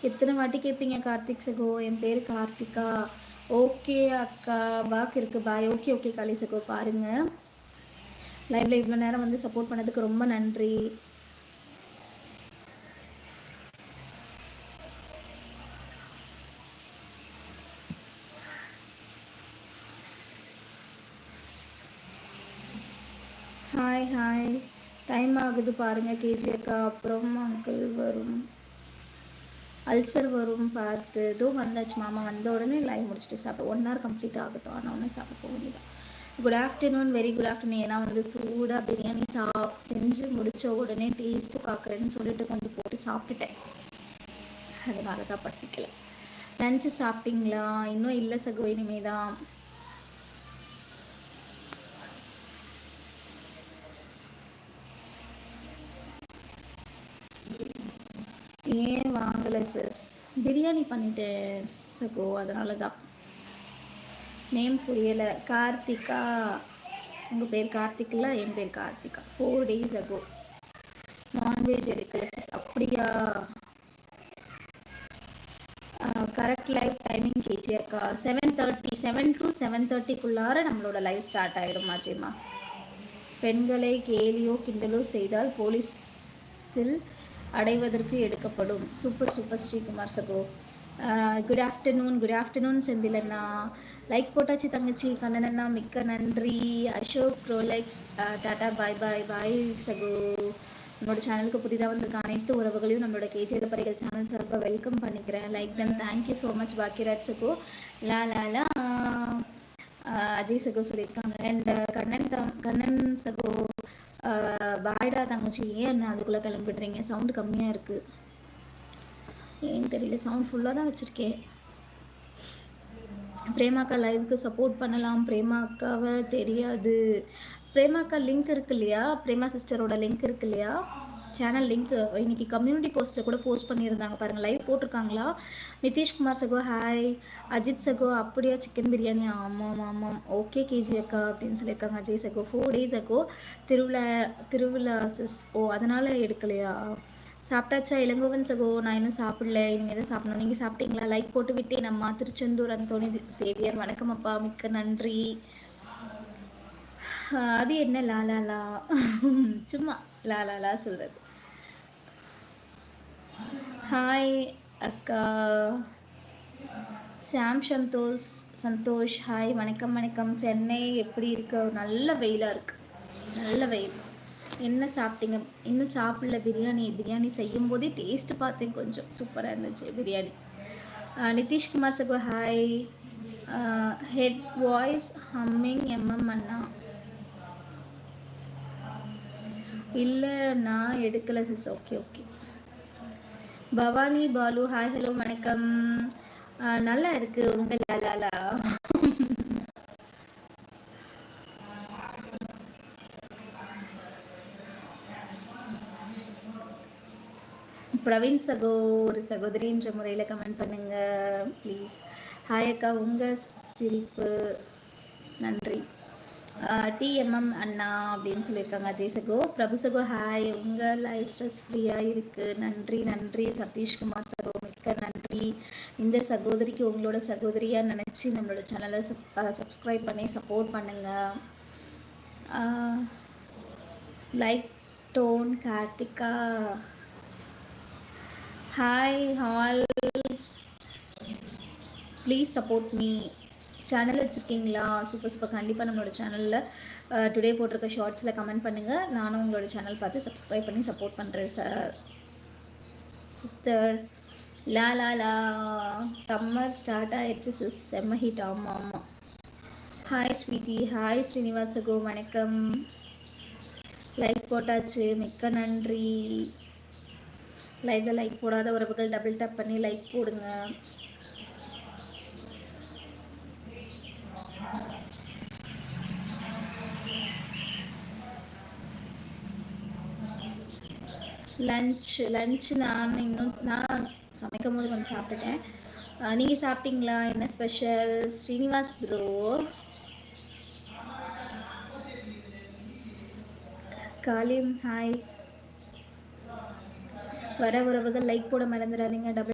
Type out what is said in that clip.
எத்தனை வாட்டி கேட்பீங்க கார்த்திக் சகோ? என் பேர் கார்த்திகா. ஓகே அக்கா, பாக்கு இருக்கு பாய். ஓகே ஓகே காளி சகோ, பாருங்க லைவ்ல இவ்வளோ நேரம் வந்து சப்போர்ட் பண்ணதுக்கு ரொம்ப நன்றி. ஹாய் ஹாய், டைம் ஆகுது பாருங்க கேஜி அக்கா. அப்புறம் அங்கிள் வரும், அல்சர் வரும் பார்த்து. இதுவும் வந்தாச்சு மாமா. வந்த உடனே லைவ் முடிச்சுட்டு சாப்பிட்டு 1 hour கம்ப்ளீட் ஆகட்டும். ஆனால் ஒன்று சாப்பிட போக வேண்டியதான். Good afternoon, very good afternoon. ஏன்னா வந்து சூடாக பிரியாணி செஞ்சு முடித்த உடனே டேஸ்ட்டு பார்க்குறேன்னு சொல்லிட்டு கொஞ்சம் போட்டு சாப்பிட்டுட்டேன். அதனால தான் பசிக்கலை. லஞ்சு சாப்பிட்டீங்களா? இன்னும் இல்லை சகோ, இனிமே தான். ஏன் வாங்கலை சிஸ்? பிரியாணி பண்ணிட்டேன் சகோ, அதனால தான். நேம் புரியலை. கார்த்திகா. உங்கள் பேர் கார்த்திக்ல, என் பேர் கார்த்திகா. 4 days ago நான்வெஜ் எடுக்கல சிஸ். அப்படியா? கரெக்ட் லைவ் டைமிங் கேஜி அக்கா 7:30, 7 to 7:30க்குள்ளார நம்மளோட லைவ் ஸ்டார்ட் ஆகிடும் மாஜிமா. பெண்களை கேலியோ கிண்டலோ செய்தால் போலீஸில் அடைவதற்கு எடுக்கப்படும். சூப்பர் சூப்பர் ஸ்ரீகுமார் சகோ. Good afternoon செந்திலண்ணா. லைக் போட்டாச்சு தங்கச்சி. கண்ணனண்ணா மிக்க நன்றி. அசோக் ரோலெக்ஸ் டாடா பாய் பாய் பாய் சகோ. நம்மளோட சேனலுக்கு புதிதாக வந்திருக்க அனைத்து உறவுகளையும் நம்மளோட கேஜிஎல் பரிகள் சேனல் சார்பாக வெல்கம் பண்ணிக்கிறேன். Like done thank you so much Bhagyaraj சகோ. லா லா லா. அஜய் சகோ சொல்லியிருக்காங்க. அண்ட் கண்ணன் சகோ பாய்டா தங்கச்சி. ஏன் அதுக்குள்ளே கிளம்பிடுறீங்க? சவுண்டு கம்மியாக இருக்குது. ஏன்னு தெரியல, சவுண்ட் ஃபுல்லாக தான் வச்சுருக்கேன். பிரேமாக்கா லைவுக்கு சப்போர்ட் பண்ணலாம். பிரேமாக்காவை தெரியாது. பிரேமாக்கா லிங்க் இருக்கு இல்லையா? பிரேமா சிஸ்டரோட லிங்க் இருக்கு இல்லையா? சேனல் லிங்க் இன்னைக்கு கம்யூனிட்டி போஸ்ட்டில் கூட போஸ்ட் பண்ணியிருந்தாங்க பாருங்கள். லைவ் போட்டிருக்காங்களா? நிதிஷ்குமார் சகோ ஹாய். அஜித் சகோ அப்படியா சிக்கன் பிரியாணி? ஆமாம் ஆமாம். ஓகே கேஜி அக்கா அப்படின்னு சொல்லியிருக்காங்க. அஜய் சகோ 4 days ago திருவிழா சிஸ். ஓ அதனால் எடுக்கலையா? சாப்பிட்டாச்சா இளங்கோவன் சகோ? நான் இன்னும் சாப்பிடல, இனிமேல் தான் சாப்பிடணும். நீங்கள் சாப்பிட்டீங்களா? லைக் போட்டு விட்டேன். நம்ம திருச்செந்தூர் அந்தோணி சேவியர் வணக்கம் அப்பா, மிக்க நன்றி. அது என்ன லாலாலா? சும்மா லாலாலா சொல்கிறது. ஹாய் அக்கா. சாம் சந்தோஷ் ஹாய். வணக்கம் வணக்கம். சென்னை எப்படி இருக்கு? நல்ல வெயிலாக இருக்குது, நல்ல வெயில். என்ன சாப்பிட்டீங்க? இன்னும் சாப்பிடல. பிரியாணி செய்யும் போதே டேஸ்ட்டு பார்த்தேன், கொஞ்சம் சூப்பராக இருந்துச்சு பிரியாணி. நிதிஷ்குமார் சகோ ஹாய். ஹெட் வாய்ஸ் ஹம்மிங் அண்ணா. இல்லை நான் எடுக்கலை sis. Okay okay. Bhavani Balu hi hello வணக்கம். நல்லா இருக்கு உங்கள் லாலாலா. பிரவீன் சகோ ஒரு சகோதரின்ற முறையில் கமெண்ட் பண்ணுங்க ப்ளீஸ். ஹாய் அக்கா, உங்கள் சிரிப்பு நன்றி. டிஎம்எம் அண்ணா அப்படின்னு சொல்லியிருக்காங்க. அஜய் சகோ. பிரபு சகோ ஹாய். உங்கள் லைஃப் ஸ்ட்ரெஸ் ஃப்ரீயாக இருக்குது. நன்றி நன்றி. சதீஷ்குமார் சகோ மிக்க நன்றி. இந்த சகோதரிக்கு உங்களோட சகோதரியாக நினச்சி நம்மளோட சேனலை சப்ஸ்கிரைப் பண்ணி சப்போர்ட் பண்ணுங்கள். Like done Karthika hi all, please support me. Channel வச்சுருக்கீங்களா? சூப்பர். கண்டிப்பாக நம்மளோட சேனலில் டுடே போட்டிருக்க ஷார்ட்ஸில் கமெண்ட் பண்ணுங்கள். நானும் உங்களோட சேனல் பார்த்து சப்ஸ்கிரைப் பண்ணி சப்போர்ட் பண்ணுறேன் சிஸ்டர். லா லா லா. சம்மர் ஸ்டார்ட் ஆயிடுச்சு சிஸ். செம்ம ஹீட். ஆமாம் ஆமாம். Hi sweetie. ஹாய் ஸ்ரீனிவாசகோ வணக்கம். லைக் போட்டாச்சு, மிக்க நன்றி. லைவில் லைக் போடாத உறவுகள் டபுள் டேப் பண்ணி லைக் போடுங்க. லஞ்ச் நான் சமைக்கும் போது கொஞ்சம் சாப்பிட்டுட்டேன். நீங்கள் சாப்பிட்டீங்களா? என்ன ஸ்பெஷல்? ஸ்ரீனிவாஸ் ப்ரோ காலிம் ஹாய். வர உறவுகள் லைக் போட மறந்துடாதீங்க. டபுள்